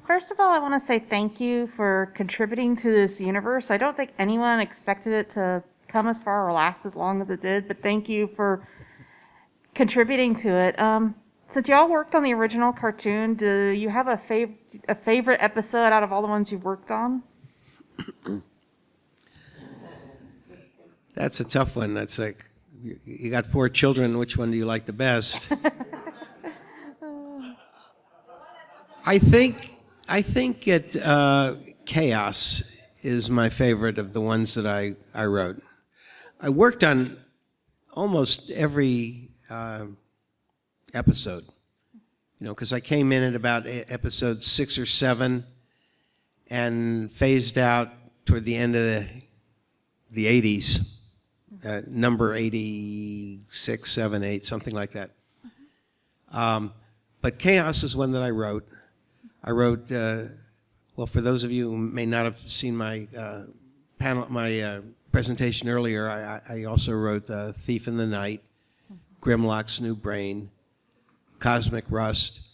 First of all, I want to say thank you for contributing to this universe. I don't think anyone expected it to come as far or last as long as it did, but thank you for contributing to it. Since y'all worked on the original cartoon, do you have a favorite episode out of all the ones you've worked on? That's a tough one. That's like, you got 4 children, which one do you like the best? I think Chaos is my favorite of the ones that I wrote. I worked on almost every episode, because I came in at about episode 6 or 7 and phased out toward the end of the 80s, number 86, 7, 8, something like that. But Chaos is one that I wrote. I wrote, well, for those of you who may not have seen my presentation earlier, I also wrote Thief in the Night, Grimlock's New Brain, Cosmic Rust.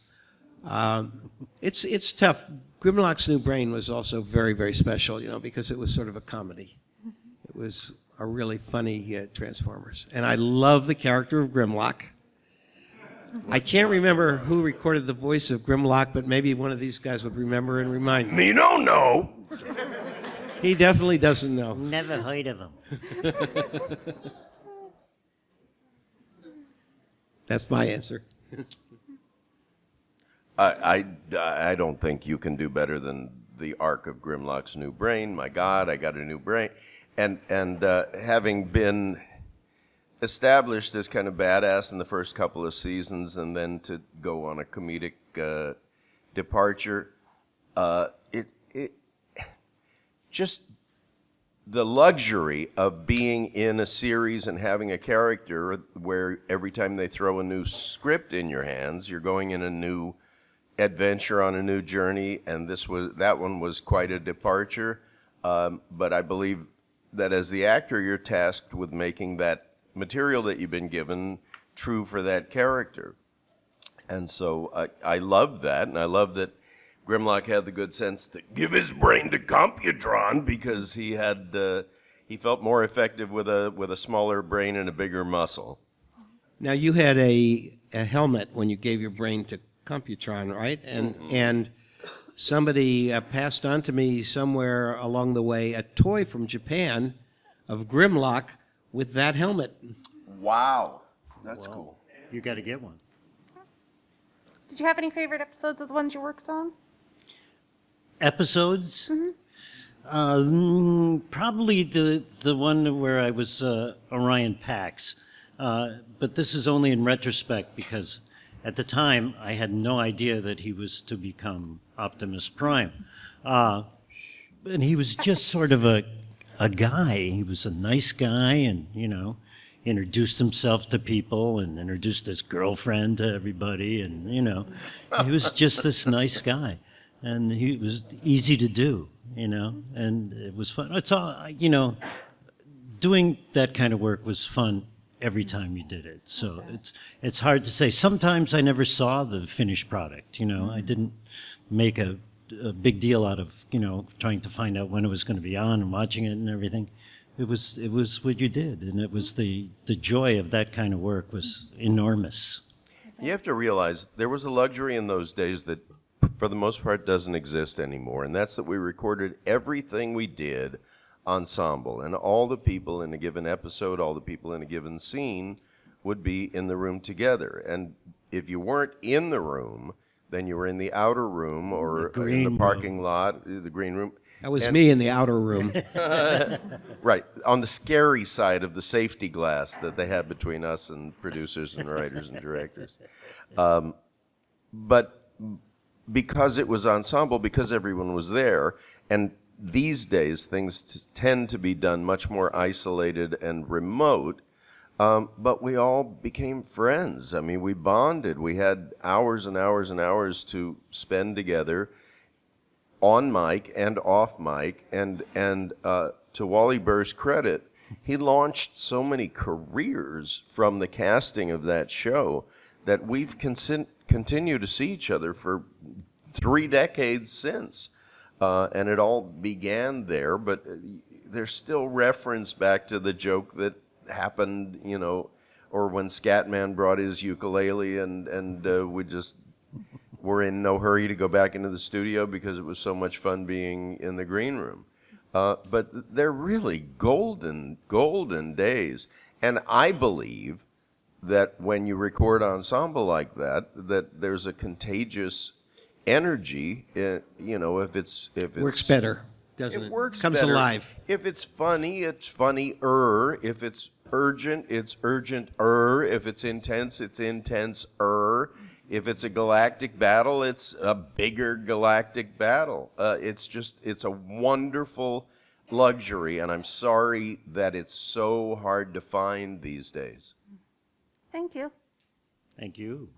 It's tough. Grimlock's New Brain was also very, very special, because it was sort of a comedy. It was a really funny Transformers. And I love the character of Grimlock. I can't remember who recorded the voice of Grimlock, but maybe one of these guys would remember and remind me. Me don't know. He definitely doesn't know. Never heard of him. That's my answer. I don't think you can do better than the arc of Grimlock's New Brain. My God, I got a new brain. And having been established as kind of badass in the first couple of seasons and then to go on a comedic departure, just the luxury of being in a series and having a character where every time they throw a new script in your hands, you're going in a new adventure on a new journey, and that one was quite a departure. But I believe that as the actor, you're tasked with making that material that you've been given true for that character. And so I love that, and I love that Grimlock had the good sense to give his brain to Computron because he felt more effective with a smaller brain and a bigger muscle. Now, you had a helmet when you gave your brain to Computron, right? And somebody passed on to me somewhere along the way a toy from Japan of Grimlock with that helmet. Wow, that's cool. You got to get one. Did you have any favorite episodes of the ones you worked on? Episodes? Probably the one where I was Orion Pax. But this is only in retrospect because at the time I had no idea that he was to become Optimus Prime. And he was just sort of a guy. He was a nice guy and, introduced himself to people and introduced his girlfriend to everybody. And, he was just this nice guy. And he was easy to do, and it was fun. It's all, doing that kind of work was fun every time you did it. So it's hard to say. Sometimes I never saw the finished product, I didn't make a big deal out of, trying to find out when it was going to be on and watching it and everything. It was what you did, and it was the joy of that kind of work was enormous. You have to realize there was a luxury in those days that for the most part doesn't exist anymore, and that's that we recorded everything we did ensemble, and all the people in a given episode, all the people in a given scene would be in the room together. And if you weren't in the room, then you were in the outer room or in the parking lot, the green room. That was me in the outer room. Right, on the scary side of the safety glass that they had between us and producers and writers and directors. But because it was ensemble, because everyone was there, and these days things tend to be done much more isolated and remote, but we all became friends. I mean, we bonded. We had hours and hours and hours to spend together on mic and off mic, and to Wally Burr's credit, he launched so many careers from the casting of that show that we've continue to see each other for 3 decades since. And it all began there, but there's still reference back to the joke that happened, you know, or when Scatman brought his ukulele and we just were in no hurry to go back into the studio because it was so much fun being in the green room. But they're really golden days. And I believe that when you record ensemble like that, that there's a contagious energy, you know, if it's Works better, doesn't it? it works Comes better. alive. If it's funny, it's funnier. If it's urgent, it's urgent-er. If it's intense, it's intense-er. If it's a galactic battle, it's a bigger galactic battle. It's a wonderful luxury, and I'm sorry that it's so hard to find these days. Thank you. Thank you.